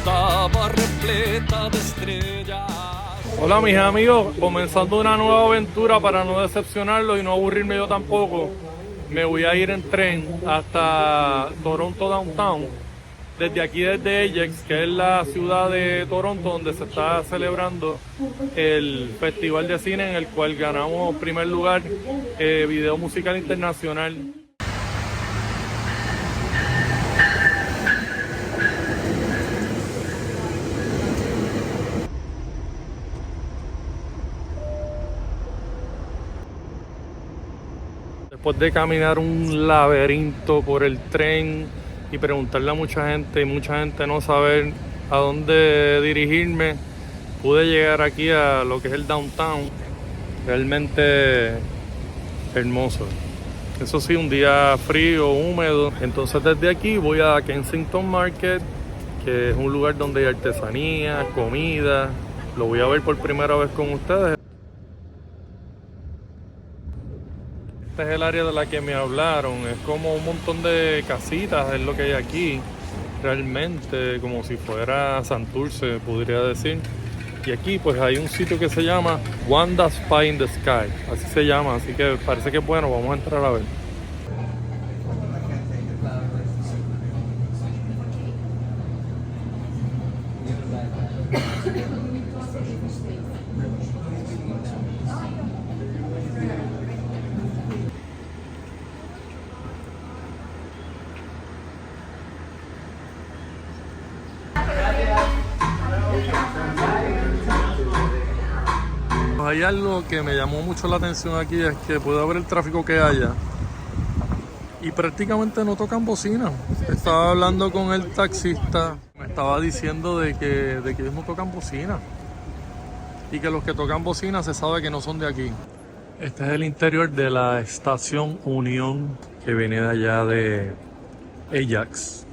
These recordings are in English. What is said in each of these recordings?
estaba repleta de estrellas. Hola mis amigos, comenzando una nueva aventura para no decepcionarlos y no aburrirme yo tampoco. Me voy a ir en tren hasta Toronto Downtown. Desde aquí, desde Ajax, que es la ciudad de Toronto donde se está celebrando el festival de cine en el cual ganamos primer lugar, video musical internacional. Después de caminar un laberinto por el tren y preguntarle a mucha gente y mucha gente no saber a dónde dirigirme, pude llegar aquí a lo que es el downtown. Realmente hermoso. Eso sí, un día frío, húmedo. Entonces desde aquí voy a Kensington Market, que es un lugar donde hay artesanía, comida. Lo voy a ver por primera vez con ustedes. Este es el área de la que me hablaron, es como un montón de casitas, es lo que hay aquí, realmente como si fuera Santurce, podría decir. Y aquí pues hay un sitio que se llama Wanda's Pie in the Sky, así se llama, así que parece que es bueno, vamos a entrar a ver. Hay algo que me llamó mucho la atención aquí, es que puedo ver el tráfico que haya y prácticamente no tocan bocina. Estaba hablando con el taxista, me estaba diciendo de que ellos no tocan bocina y que los que tocan bocina se sabe que no son de aquí. Este es el interior de la estación Unión, que viene de allá de Ajax.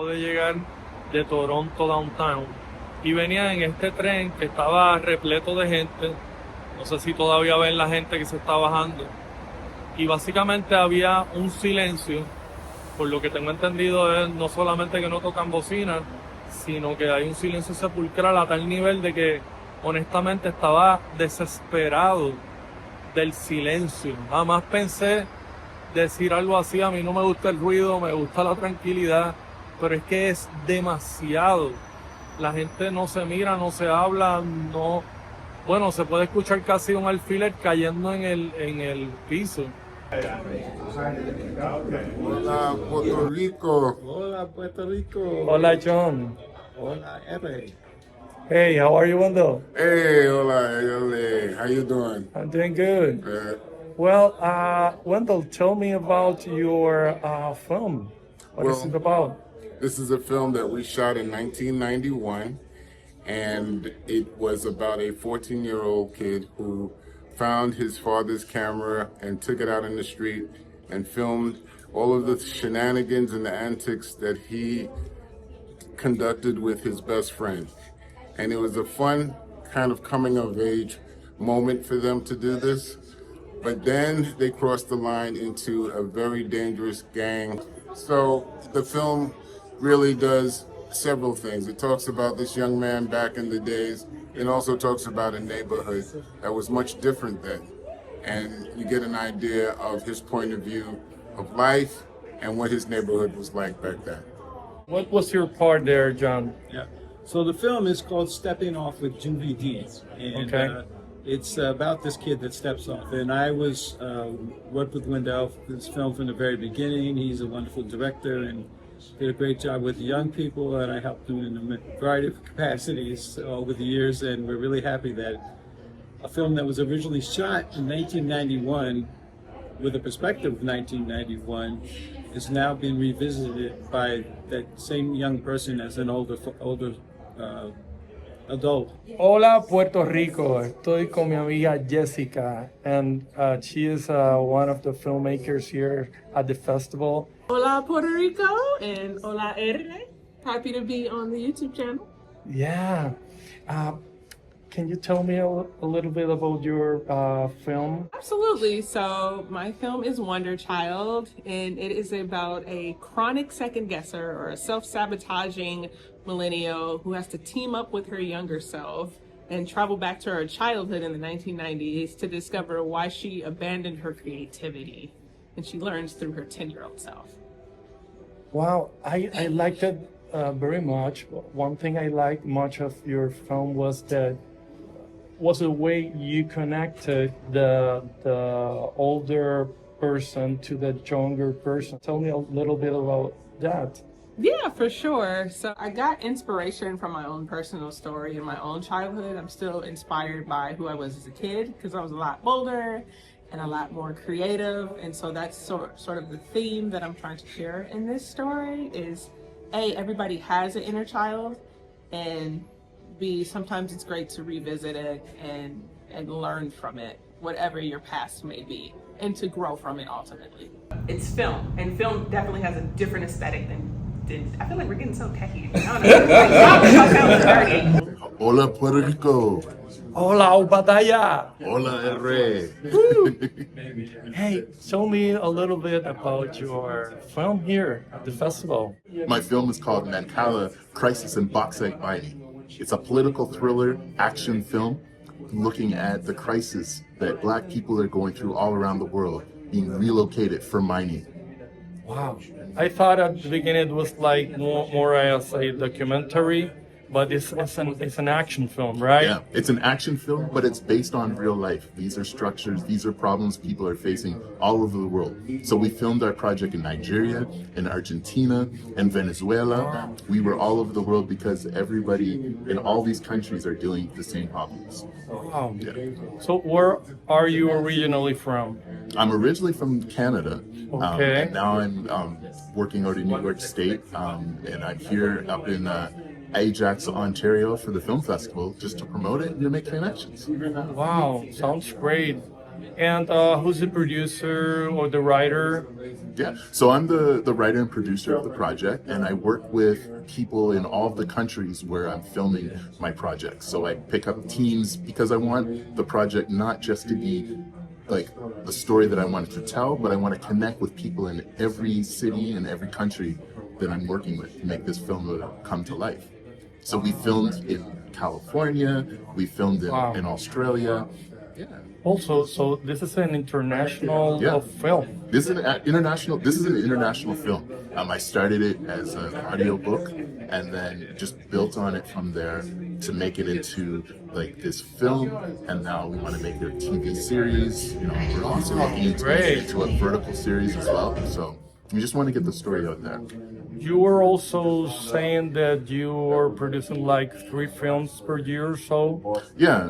De llegar de Toronto Downtown y venía en este tren que estaba repleto de gente. No sé si todavía ven la gente que se está bajando, y básicamente había un silencio. Por lo que tengo entendido es no solamente que no tocan bocina, sino que hay un silencio sepulcral a tal nivel de que honestamente estaba desesperado del silencio. Jamás pensé decir algo así. A mí no me gusta el ruido, me gusta la tranquilidad, pero es que es demasiado. La gente no se mira, no se habla, no. Bueno, se puede escuchar casi un alfiler cayendo en el piso. Hola, Puerto Rico. Hola, Puerto Rico. Hola, John. Hola, Erre. Hey, how are you, Wendell? Hey, hola, LRR. How you doing? I'm doing good. Well, Wendell, tell me about your film. What is it about? This is a film that we shot in 1991, and it was about a 14-year-old kid who found his father's camera and took it out in the street and filmed all of the shenanigans and the antics that he conducted with his best friend. And it was a fun kind of coming of age moment for them to do this. But then they crossed the line into a very dangerous gang. So the film really does several things. It talks about this young man back in the days, and also talks about a neighborhood that was much different then. And you get an idea of his point of view of life and what his neighborhood was like back then. What was your part there, John? Yeah. So the film is called Stepping Off with Juvie D's. And Okay. It's about this kid that steps off. And I was worked with Wendell for this film from the very beginning. He's a wonderful director and did a great job with the young people, and I helped him in a variety of capacities over the years, and we're really happy that a film that was originally shot in 1991 with a perspective of 1991 is now being revisited by that same young person as an older adult. Hola, Puerto Rico. Estoy con mi amiga Jessica, and she is one of the filmmakers here at the festival. Hola, Puerto Rico, and hola, Erre. Happy to be on the YouTube channel. Yeah. can you tell me a little bit about your film? Absolutely. So my film is Wonder Child, and it is about a chronic second guesser or a self-sabotaging millennial who has to team up with her younger self and travel back to her childhood in the 1990s to discover why she abandoned her creativity. And she learns through her 10-year-old self. Wow, I liked it very much. One thing I liked much of your film was the way you connected the older person to the younger person. Tell me a little bit about that. Yeah, for sure. So I got inspiration from my own personal story in my own childhood. I'm still inspired by who I was as a kid because I was a lot bolder and a lot more creative. And so that's sort of the theme that I'm trying to share in this story is A, everybody has an inner child, and B, sometimes it's great to revisit it and learn from it, whatever your past may be, and to grow from it ultimately. It's film, and film definitely has a different aesthetic than I feel like we're getting so techy. I don't know. Hola, Puerto Rico. Hola, Obadaya. Hola, Erre. Hey, tell me a little bit about your film here at the festival. My film is called Mancala, Crisis in Bauxite Mining. It's a political thriller action film looking at the crisis that Black people are going through all around the world, being relocated for mining. Wow. I thought at the beginning it was like more as a documentary, but it's an action film, right? Yeah, it's an action film, but it's based on real life. These are structures, these are problems people are facing all over the world. So we filmed our project in Nigeria, in Argentina, and Venezuela. We were all over the world because everybody in all these countries are dealing with the same problems. Wow. Yeah. So where are you originally from? I'm originally from Canada, Okay. and now I'm working out in New York State, and I'm here up in Ajax, Ontario for the film festival just to promote it and to make connections. Wow, sounds great. And who's the producer or the writer? Yeah, so I'm the writer and producer of the project, and I work with people in all of the countries where I'm filming my projects. So I pick up teams because I want the project not just to be like the story that I wanted to tell, but I want to connect with people in every city and every country that I'm working with to make this film come to life. So we filmed in California, we filmed in Australia. Yeah. Also, so this is an international film. This is an international film. I started it as an audio book and then just built on it from there to make it into like this film, and now we want to make it a TV series. You know, we're also looking into making it into a vertical series as well. So we just want to get the story out there. You were also saying that you are producing like 3 films per year or so? Yeah,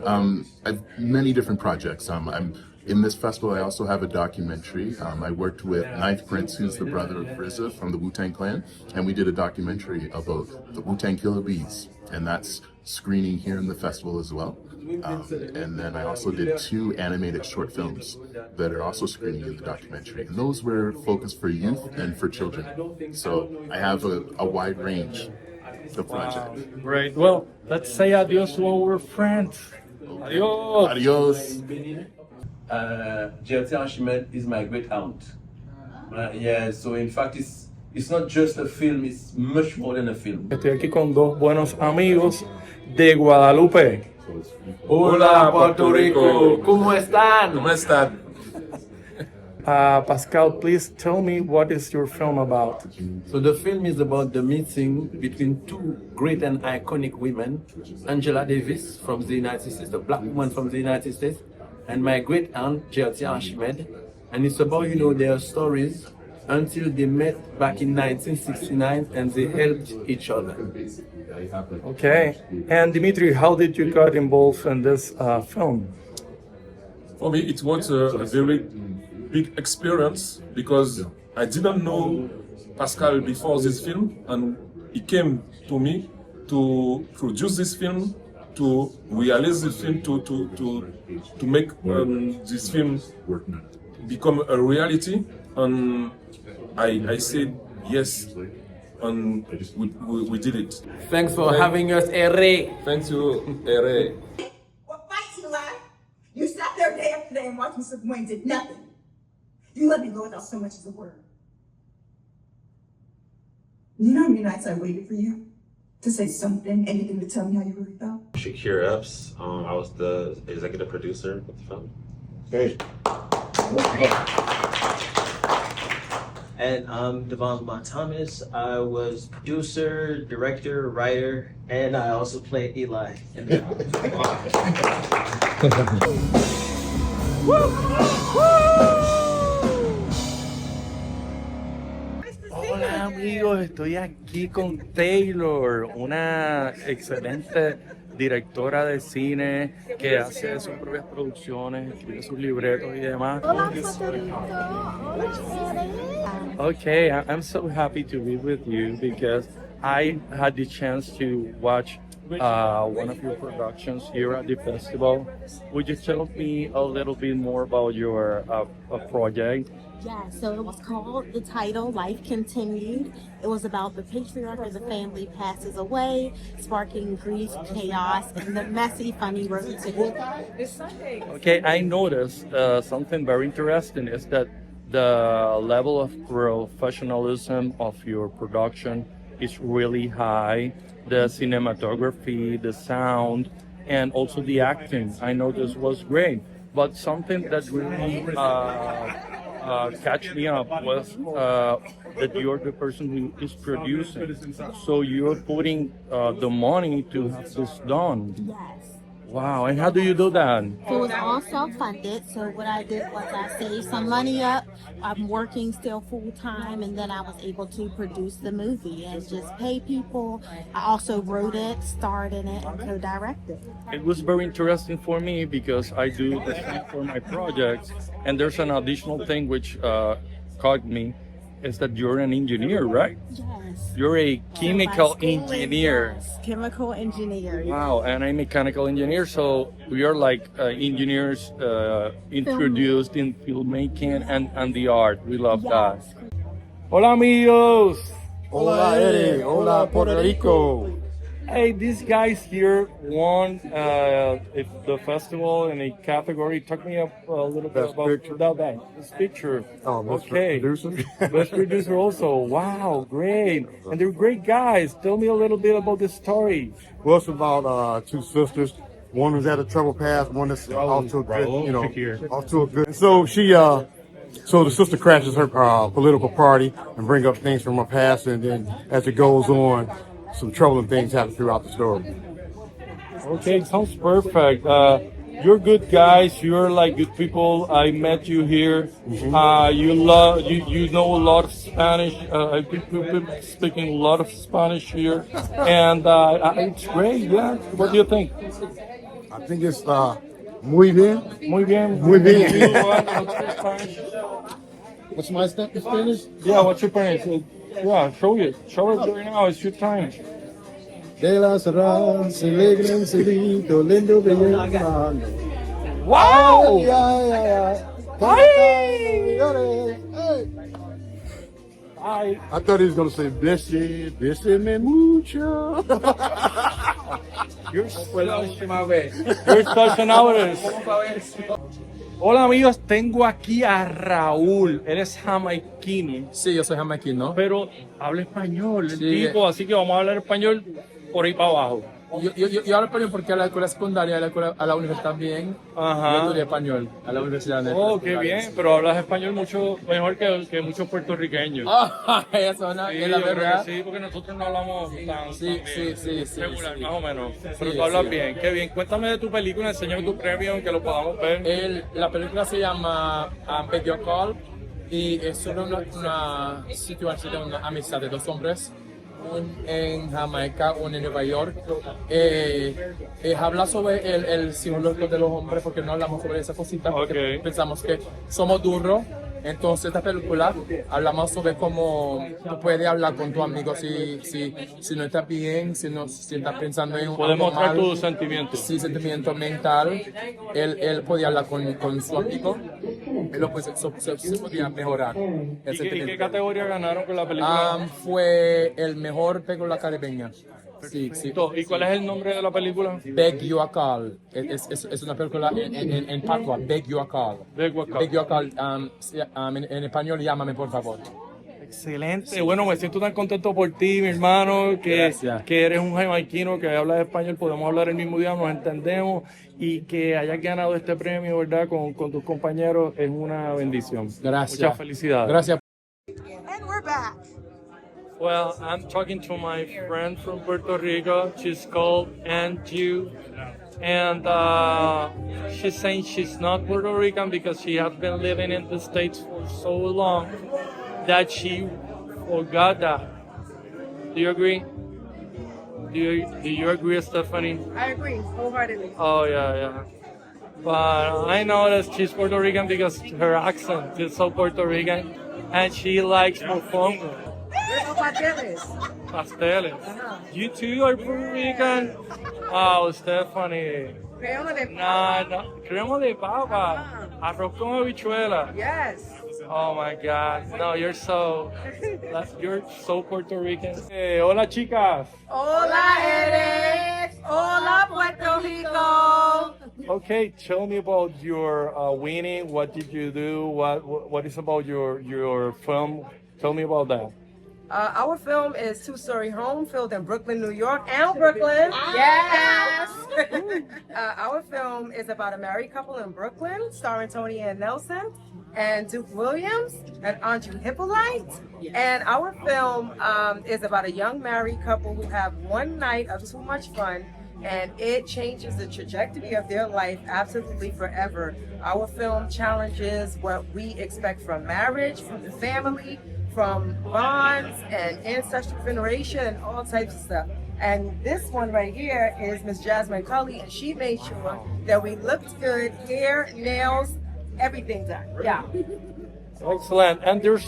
I've many different projects. I'm in this festival. I also have a documentary. I worked with Ninth Prince, who's the brother of RZA from the Wu-Tang Clan, and we did a documentary about the Wu-Tang Killer Bees, and that's screening here in the festival as well. And then I also did 2 animated short films that are also screening in the documentary. And those were focused for youth and for children. So I have a wide range of projects. Great. Well, let's say adios to our friends. Adios. Adios. Erre Gómez is my great aunt. Yeah, so in fact it's not just a film, it's much more than a film. Estoy aquí con 2 buenos amigos de Guadalupe. Hola, Puerto Rico. ¿Cómo están? ¿Cómo están? Pascal, please tell me what is your film about? So the film is about the meeting between 2 great and iconic women, Angela Davis from the United States, a Black woman from the United States, and my great aunt, Erre Gómez. And it's about, their stories until they met back in 1969 and they helped each other. Okay. And Dimitri, how did you get involved in this film? For me, it was a very big experience because I didn't know Pascal before this film, and he came to me to produce this film, to realize this film, to make this film become a reality. And I said yes, and we did it. Thanks for having us, Erre. Thank you, Erre. talked to Mr. Wayne did nothing. You let me go without so much as a word. You know how many nights I waited for you to say something, anything to tell me how you really felt? Shakir Epps. I was the executive producer of the film. Hey. And I'm Devon Lamont Thomas. I was producer, director, writer, and I also played Eli in the Hola amigos, estoy aquí con Taylor, una excelente directora de cine que hace sus propias producciones, escribe sus libretos y demás. Okay, I'm so happy to be with you because I had the chance to watch one of your productions here at the festival. Would you tell me a little bit more about your project? Yeah, so it was called, the title, Life Continued. It was about the patriarch of the family passes away, sparking grief, chaos, and the messy, funny road to it. Okay, I noticed something very interesting is that the level of professionalism of your production is really high. The cinematography, the sound, and also the acting. I know this was great, but something that really catch me up was that you're the person who is producing. So you're putting the money to have this done. Yes. Wow, and how do you do that? So it was all self-funded. So what I did was I saved some money up. I'm working still full-time, and then I was able to produce the movie and just pay people. I also wrote it, starred in it, and co-directed. It was very interesting for me because I do the same for my projects, and there's an additional thing which caught me, is that you're an engineer, right? Yes. You're a chemical engineer. Yes, chemical engineer. Wow, and I'm a mechanical engineer, so we are like engineers introduced in filmmaking and the art. We love that. Hola amigos! Hola, Erre. Hola, Puerto Rico. Hey, these guys here won the festival in a category. Talk me up a little bit about that. This picture. Oh, Best okay. Producer. Best producer also. Wow, great. And they're great guys. Tell me a little bit about this story. Well, it's about two sisters. One was at a troubled past, one that's off to a good, off to a good. So so the sister crashes her political party and bring up things from her past, and then as it goes on, some troubling things happen throughout the story. Okay, sounds perfect. You're good guys. You're like good people. I met you here. You know a lot of Spanish. I've been speaking a lot of Spanish here, and it's great. Yeah. What do you think? I think it's muy bien. Muy bien. Muy bien. What's your Spanish? What's my step in Spanish? Yeah. What's your Spanish? Yeah. Show it. Show it right now. It's your time. De las raras se alegran, celito, lindo, bello, hermano. Wow! I thought he was going to say, béseme mucho. You're such an artist. Hola amigos, tengo aquí a Raúl. Él es jamaiquino. Sí, yo soy jamaiquino. Pero habla español, el Sí. tipo, así que vamos a hablar español por ahí para abajo. Yo hablo español porque a la escuela secundaria, a la universidad también. Ajá. Yo estudié español a la universidad. Oh, qué bien, pero hablas español mucho mejor que muchos puertorriqueños. Eso es la verdad. Sí, porque nosotros no hablamos tan Sí, regular, sí. más o menos. Pero Sí, tú hablas sí. bien, qué bien. Cuéntame de tu película, enséñame tu premio, que lo podamos ver. La película se llama Video Call y es sobre una situación, una amistad de dos hombres. En Jamaica, uno en Nueva York. Habla sobre el psicológico de los hombres, porque no hablamos sobre esa cosita, porque pensamos que somos duros. Entonces, esta película hablamos sobre cómo tú puedes hablar con tu amigo si no estás bien, si estás pensando en Puedes algo mostrar mal. tus sentimientos. Sí, sentimiento mental. Él podía hablar con su amigo. Se podía mejorar. ¿Y qué categoría ganaron con la película? Fue el mejor película caribeña. Sí, sí. ¿Y cuál es el nombre de la película? Beg You a Call. Es una película en patois. Beg You a Call. Beg You a Call. Beg You a Call. En español, llámame por favor. Excelente. Bueno, me siento tan contento por ti, mi hermano, que eres un jamaiquino que habla español, podemos hablar el mismo idioma, nos entendemos, y que hayas ganado este premio, ¿verdad? Con tus compañeros es una bendición. Gracias. Muchas felicidades. Gracias. And we're back. Well, I'm talking to my friend from Puerto Rico. She's called Anju. And she's saying she's not Puerto Rican because she has been living in the States for so long that she forgot that. Do you agree? Do you agree, Stephanie? I agree wholeheartedly. Oh, yeah. But I know that she's Puerto Rican because her accent is so Puerto Rican. And she likes mofongo. Pasteles. You too are Puerto Rican? Oh, Stephanie. Crema de No, crema de papa. Arroz con habichuela. Yes. Oh my God. No, you're so Puerto Rican. Hey, hola, chicas. Hola, Erre. Hola, Puerto Rico. Okay, tell me about your winning. What did you do? What is about your film? Tell me about that. Our film is Two-Story Home, filmed in Brooklyn, New York, and Brooklyn. Yes! Our film is about a married couple in Brooklyn, starring Tony Ann Nelson and Duke Williams and Andrew Hippolyte. And our film is about a young married couple who have one night of too much fun, and it changes the trajectory of their life absolutely forever. Our film challenges what we expect from marriage, from the family, from bonds and ancestral veneration and all types of stuff. And this one right here is Miss Jasmine Cully, and she made sure that we looked good, hair, nails, everything done. Yeah. Excellent. And there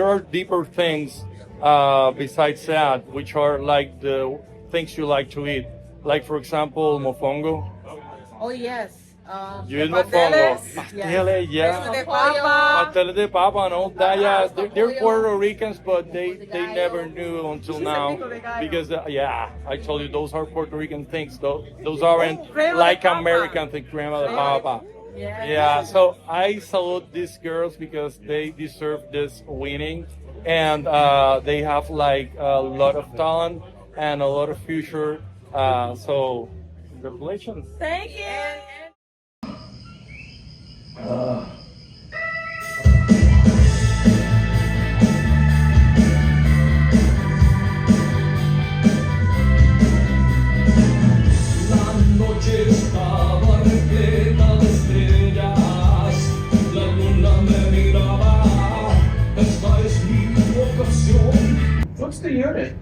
are deeper things besides that, which are like the things you like to eat. Like, for example, mofongo. Oh, yes. You eat mofongo. Pasteles, yeah. Pasteles de papa, no? They're Puerto Ricans, but they never knew until now. Because, I told you, those are Puerto Rican things. Those aren't like American things, crema de papa. Yeah, so I salute these girls because they deserve this winning. And they have like a lot of talent and a lot of future. So, congratulations. Thank you. La noche estaba repleta de estrellas, la luna me miraba, esta es mi ocasión. What's the unit?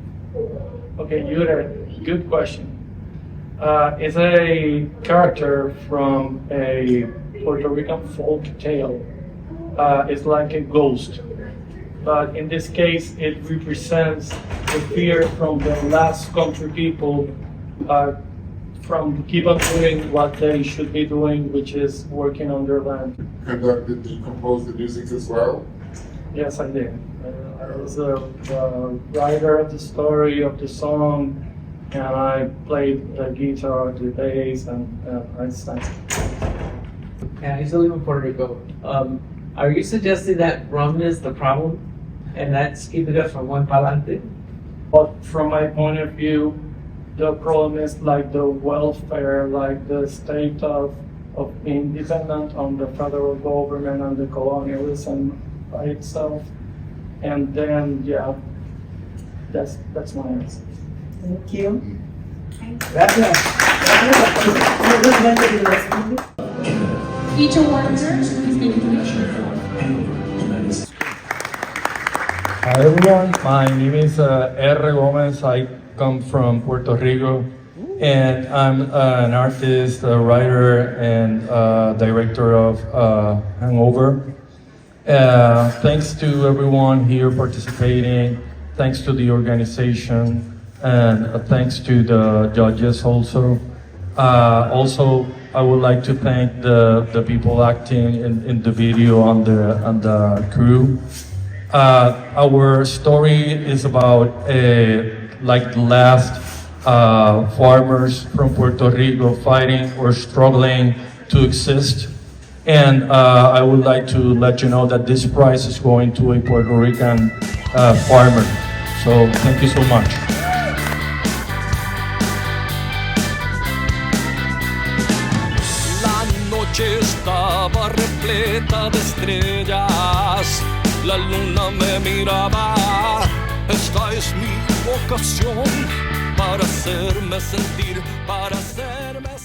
Okay, unit, good question. It's a character from a Puerto Rican folk tale. It's like a ghost. But in this case, it represents the fear from the last country people from keep on doing what they should be doing, which is working on their land. Did you compose the music as well? Yes, I did. I was the writer of the story of the song, and I played the guitar, the bass, and I sang. Yeah, I used to live in Puerto Rico. Are you suggesting that rum is the problem, and that's keeping us from going pa'lante? But from my point of view, the problem is like the welfare, like the state of being dependent on the federal government and the colonialism by itself. And then, that's my answer. Thank you. Each award winners please give information. Hi everyone, my name is Erre Gómez. I come from Puerto Rico, and I'm an artist, a writer, and director of Hangover. Thanks to everyone here participating, thanks to the organization, and thanks to the judges also. Also, I would like to thank the people acting in the video and the crew. Our story is about like the last farmers from Puerto Rico fighting or struggling to exist. And I would like to let you know that this prize is going to a Puerto Rican farmer. So thank you so much. La noche estaba repleta de estrellas, la luna me miraba. Esta es mi ocasión para hacerme sentir, para hacerme